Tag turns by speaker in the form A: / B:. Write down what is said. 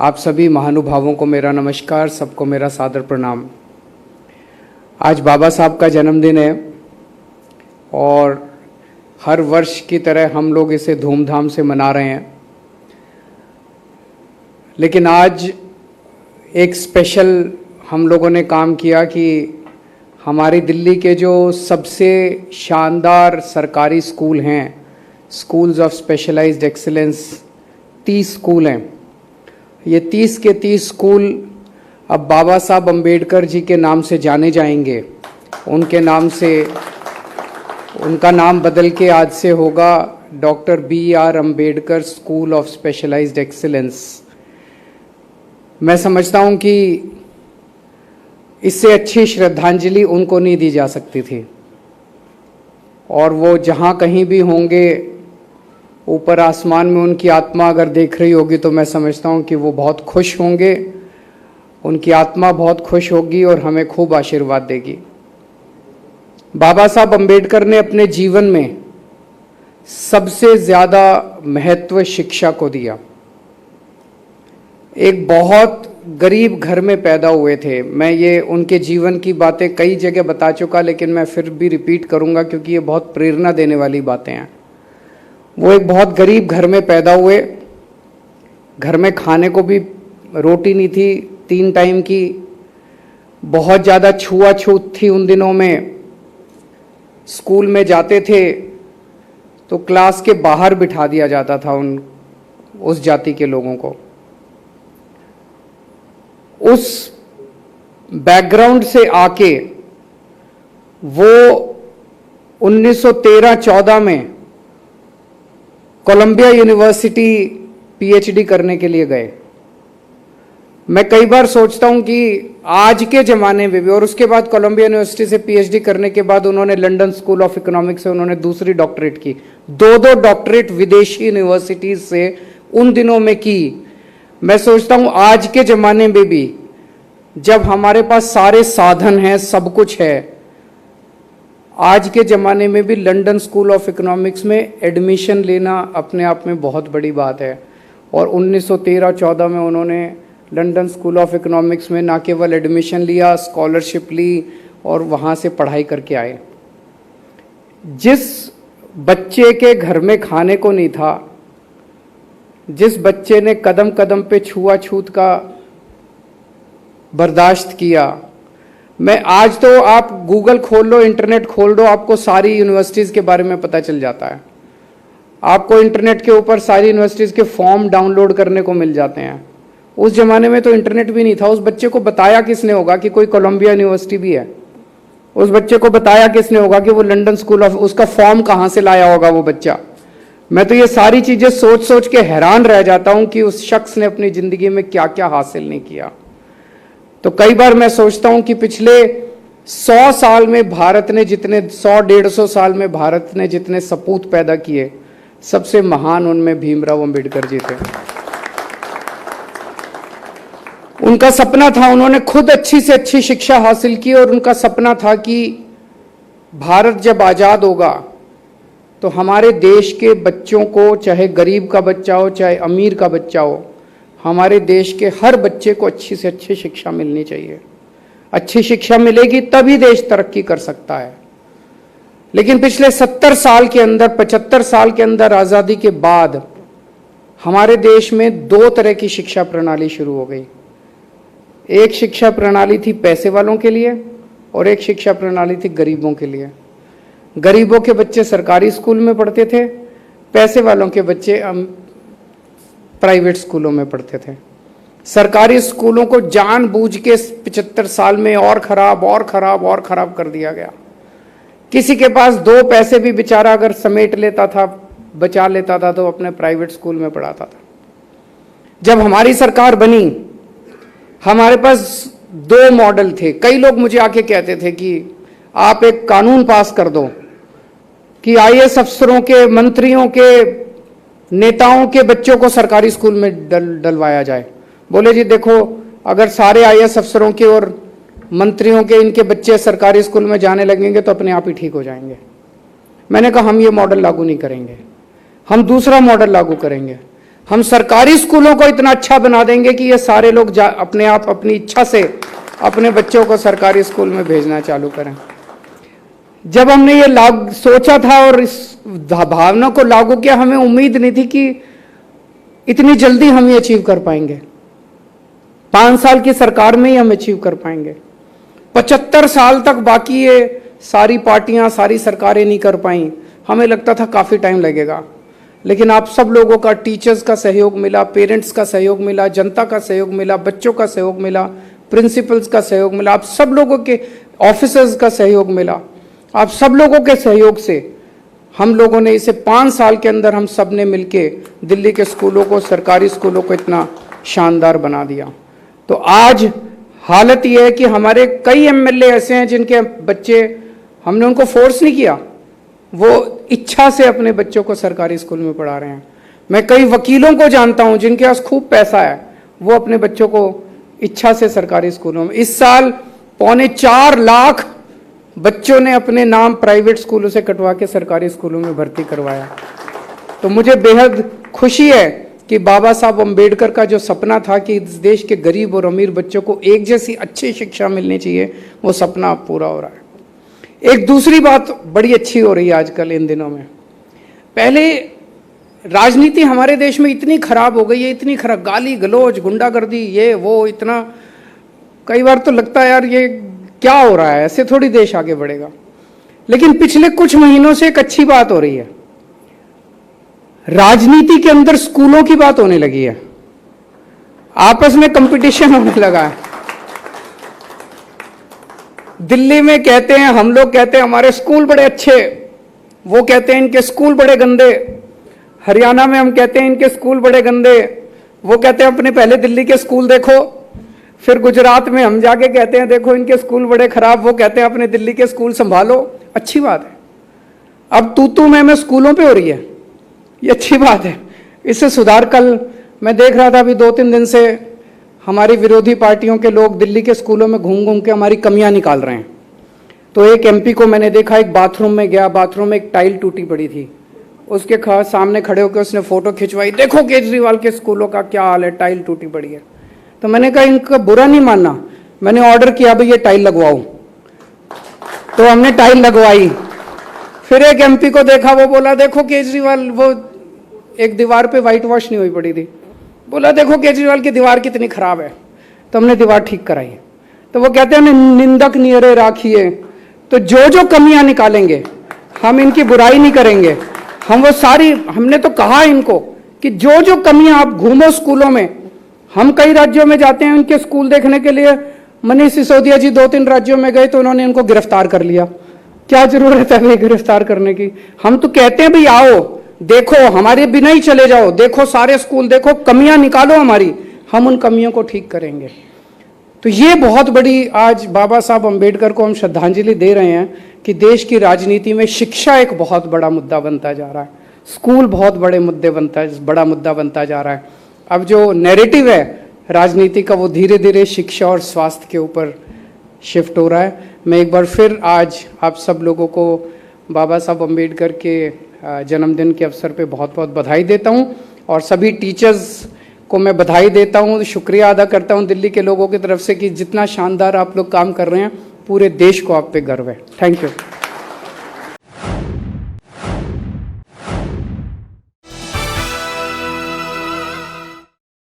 A: आप सभी महानुभावों को मेरा नमस्कार, सबको मेरा सादर प्रणाम। आज बाबा साहब का जन्मदिन है और हर वर्ष की तरह हम लोग इसे धूमधाम से मना रहे हैं, लेकिन आज एक स्पेशल हम लोगों ने काम किया कि हमारी दिल्ली के जो सबसे शानदार सरकारी स्कूल हैं, schools of specialised excellence, 30 school हैं। ये 30 के 30 स्कूल अब बाबा साहब अम्बेडकर जी के नाम से जाने जाएंगे। उनके नाम से, उनका नाम बदल के आज से होगा doctor BR Ambedkar school of specialised excellence. मैं समझता हूँ कि इससे अच्छी श्रद्धांजलि उनको नहीं दी जा सकती थी, और वो जहाँ कहीं भी होंगे, ऊपर आसमान में उनकी आत्मा अगर देख रही होगी तो मैं समझता हूँ कि वो बहुत खुश होंगे, उनकी आत्मा बहुत खुश होगी और हमें खूब आशीर्वाद देगी। बाबा साहब अम्बेडकर ने अपने जीवन में सबसे ज़्यादा महत्व शिक्षा को दिया। एक बहुत गरीब घर में पैदा हुए थे। मैं ये उनके जीवन की बातें कई जगह बता चुका, लेकिन मैं फिर भी रिपीट करूँगा क्योंकि ये बहुत प्रेरणा देने वाली बातें हैं। वो एक बहुत गरीब घर में पैदा हुए। घर में खाने को भी रोटी नहीं थी 3 टाइम की। बहुत ज़्यादा छुआछूत थी उन दिनों में। स्कूल में जाते थे तो क्लास के बाहर बिठा दिया जाता था उस जाति के लोगों को। उस बैकग्राउंड से आके वो 1913-14 में कोलंबिया यूनिवर्सिटी PhD करने के लिए गए। मैं कई बार सोचता हूं कि आज के ज़माने में भी, और उसके बाद कोलंबिया यूनिवर्सिटी से PhD करने के बाद उन्होंने लंदन स्कूल ऑफ इकोनॉमिक्स से उन्होंने दूसरी डॉक्टरेट की। 2 डॉक्टरेट विदेशी यूनिवर्सिटीज से उन दिनों में की। मैं सोचता हूं आज के ज़माने में भी जब हमारे पास सारे साधन हैं, सब कुछ है, आज के ज़माने में भी लंदन स्कूल ऑफ इकोनॉमिक्स में एडमिशन लेना अपने आप में बहुत बड़ी बात है। और 1913-14 में उन्होंने लंदन स्कूल ऑफ इकोनॉमिक्स में ना केवल एडमिशन लिया, स्कॉलरशिप ली और वहाँ से पढ़ाई करके आए। जिस बच्चे के घर में खाने को नहीं था, जिस बच्चे ने कदम कदम पे छुआछूत का बर्दाश्त किया, मैं आज तो आप गूगल खोल लो, इंटरनेट खोल दो, आपको सारी यूनिवर्सिटीज़ के बारे में पता चल जाता है। आपको इंटरनेट के ऊपर सारी यूनिवर्सिटीज़ के फॉर्म डाउनलोड करने को मिल जाते हैं। उस ज़माने में तो इंटरनेट भी नहीं था। उस बच्चे को बताया किसने होगा कि कोई कोलंबिया यूनिवर्सिटी भी है? उस बच्चे को बताया किसने होगा कि वो लंदन स्कूल ऑफ, उसका फॉर्म कहाँ से लाया होगा वो बच्चा? मैं तो ये सारी चीज़ें सोच सोच के हैरान रह जाता हूँ कि उस शख्स ने अपनी ज़िंदगी में क्या क्या हासिल नहीं किया। तो कई बार मैं सोचता हूं कि पिछले 100 साल में भारत ने जितने 100-150 साल में भारत ने जितने सपूत पैदा किए, सबसे महान उनमें भीमराव अंबेडकर जी थे। उनका सपना था, उन्होंने खुद अच्छी से अच्छी शिक्षा हासिल की और उनका सपना था कि भारत जब आज़ाद होगा तो हमारे देश के बच्चों को, चाहे गरीब का बच्चा हो चाहे अमीर का बच्चा हो, हमारे देश के हर बच्चे को अच्छी से अच्छी शिक्षा मिलनी चाहिए। अच्छी शिक्षा मिलेगी तभी देश तरक्की कर सकता है। लेकिन पिछले 70 साल के अंदर, 75 साल के अंदर आज़ादी के बाद हमारे देश में 2 तरह की शिक्षा प्रणाली शुरू हो गई। एक शिक्षा प्रणाली थी पैसे वालों के लिए और एक शिक्षा प्रणाली थी गरीबों के लिए। गरीबों के बच्चे सरकारी स्कूल में पढ़ते थे, पैसे वालों के बच्चे प्राइवेट स्कूलों में पढ़ते थे। सरकारी स्कूलों को जानबूझ के 75 साल में और खराब और खराब और खराब कर दिया गया। किसी के पास 2 पैसे भी बेचारा अगर समेट लेता था, बचा लेता था, तो अपने प्राइवेट स्कूल में पढ़ाता था। जब हमारी सरकार बनी, हमारे पास 2 मॉडल थे। कई लोग मुझे आके कहते थे कि आप एक कानून पास कर दो कि IAS अफसरों के, मंत्रियों के, नेताओं के बच्चों को सरकारी स्कूल में डलवाया जाए। बोले जी देखो, अगर सारे IAS अफसरों के और मंत्रियों के इनके बच्चे सरकारी स्कूल में जाने लगेंगे तो अपने आप ही ठीक हो जाएंगे। मैंने कहा हम ये मॉडल लागू नहीं करेंगे, हम दूसरा मॉडल लागू करेंगे। हम सरकारी स्कूलों को इतना अच्छा बना देंगे कि ये सारे लोग अपने आप अपनी इच्छा से अपने बच्चों को सरकारी स्कूल में भेजना चालू करें। जब हमने ये सोचा था और इस भावना को लागू किया, हमें उम्मीद नहीं थी कि इतनी जल्दी हम ये अचीव कर पाएंगे। 5 साल की सरकार में ही हम अचीव कर पाएंगे। 75 साल तक बाकी ये सारी पार्टियां, सारी सरकारें नहीं कर पाई। हमें लगता था काफ़ी टाइम लगेगा, लेकिन आप सब लोगों का, टीचर्स का सहयोग मिला, पेरेंट्स का सहयोग मिला, जनता का सहयोग मिला, बच्चों का सहयोग मिला, प्रिंसिपल्स का सहयोग मिला, आप सब लोगों के, ऑफिसर्स का सहयोग मिला। आप सब लोगों के सहयोग से हम लोगों ने इसे 5 साल के अंदर हम सब ने मिलके दिल्ली के स्कूलों को, सरकारी स्कूलों को इतना शानदार बना दिया। तो आज हालत यह है कि हमारे कई एमएलए ऐसे हैं जिनके बच्चे, हमने उनको फोर्स नहीं किया, वो इच्छा से अपने बच्चों को सरकारी स्कूल में पढ़ा रहे हैं। मैं कई वकीलों को जानता हूं जिनके पास खूब पैसा है, वो अपने बच्चों को इच्छा से सरकारी स्कूलों में, इस साल 4.25 लाख बच्चों ने अपने नाम प्राइवेट स्कूलों से कटवा के सरकारी स्कूलों में भर्ती करवाया। तो मुझे बेहद खुशी है कि बाबा साहब अम्बेडकर का जो सपना था कि इस देश के गरीब और अमीर बच्चों को एक जैसी अच्छी शिक्षा मिलनी चाहिए, वो सपना अब पूरा हो रहा है। एक दूसरी बात बड़ी अच्छी हो रही है आजकल इन दिनों में। पहले राजनीति हमारे देश में इतनी खराब हो गई है, इतनी खराब, गाली गलौज, गुंडागर्दी, ये वो, इतना, कई बार तो लगता है यार ये क्या हो रहा है, ऐसे थोड़ी देश आगे बढ़ेगा। लेकिन पिछले कुछ महीनों से एक अच्छी बात हो रही है, राजनीति के अंदर स्कूलों की बात होने लगी है, आपस में कंपटीशन होने लगा है। दिल्ली में कहते हैं, हम लोग कहते हैं हमारे स्कूल बड़े अच्छे, वो कहते हैं इनके स्कूल बड़े गंदे। हरियाणा में हम कहते हैं इनके स्कूल बड़े गंदे, वो कहते हैं अपने पहले दिल्ली के स्कूल देखो। फिर गुजरात में हम जाके कहते हैं देखो इनके स्कूल बड़े खराब, वो कहते हैं अपने दिल्ली के स्कूल संभालो। अच्छी बात है, अब तू मैं स्कूलों पे हो रही है, ये अच्छी बात है, इससे सुधार। कल मैं देख रहा था, अभी 2-3 दिन से हमारी विरोधी पार्टियों के लोग दिल्ली के स्कूलों में घूम घूम के हमारी कमियां निकाल रहे हैं। तो एक एमपी को मैंने देखा, एक बाथरूम में गया, बाथरूम में एक टाइल टूटी पड़ी थी, उसके सामने खड़े होकर उसने फोटो खिंचवाई, देखो केजरीवाल के स्कूलों का क्या हाल है, टाइल टूटी पड़ी है। तो मैंने कहा इनका बुरा नहीं मानना, मैंने ऑर्डर किया भाई ये टाइल लगवाओ, तो हमने टाइल लगवाई। फिर एक एमपी को देखा, वो बोला देखो केजरीवाल, वो एक दीवार पे व्हाइट वॉश नहीं हुई पड़ी थी, बोला देखो केजरीवाल की दीवार कितनी खराब है, तो हमने दीवार ठीक कराई। तो वो कहते हैं निंदक नियरे राखिए, तो जो जो कमियां निकालेंगे, हम इनकी बुराई नहीं करेंगे, हम वो सारी, हमने तो कहा इनको कि जो जो कमियां, आप घूमो स्कूलों में, हम कई राज्यों में जाते हैं उनके स्कूल देखने के लिए। मनीष सिसोदिया जी 2-3 राज्यों में गए तो उन्होंने इनको गिरफ्तार कर लिया, क्या जरूरत है भाई गिरफ्तार करने की। हम तो कहते हैं भाई आओ देखो, हमारे बिना ही चले जाओ, देखो सारे स्कूल देखो, कमियां निकालो हमारी, हम उन कमियों को ठीक करेंगे। तो ये बहुत बड़ी, आज बाबा साहब अम्बेडकर को हम श्रद्धांजलि दे रहे हैं कि देश की राजनीति में शिक्षा एक बहुत बड़ा मुद्दा बनता जा रहा है, स्कूल बहुत बड़ा मुद्दा बनता जा रहा है। अब जो नैरेटिव है राजनीति का, वो धीरे धीरे शिक्षा और स्वास्थ्य के ऊपर शिफ्ट हो रहा है। मैं एक बार फिर आज आप सब लोगों को बाबा साहब अम्बेडकर के जन्मदिन के अवसर पे बहुत बहुत बधाई देता हूं, और सभी टीचर्स को मैं बधाई देता हूं, शुक्रिया अदा करता हूं दिल्ली के लोगों की तरफ से कि जितना शानदार आप लोग काम कर रहे हैं, पूरे देश को आप पे गर्व है। Thank you.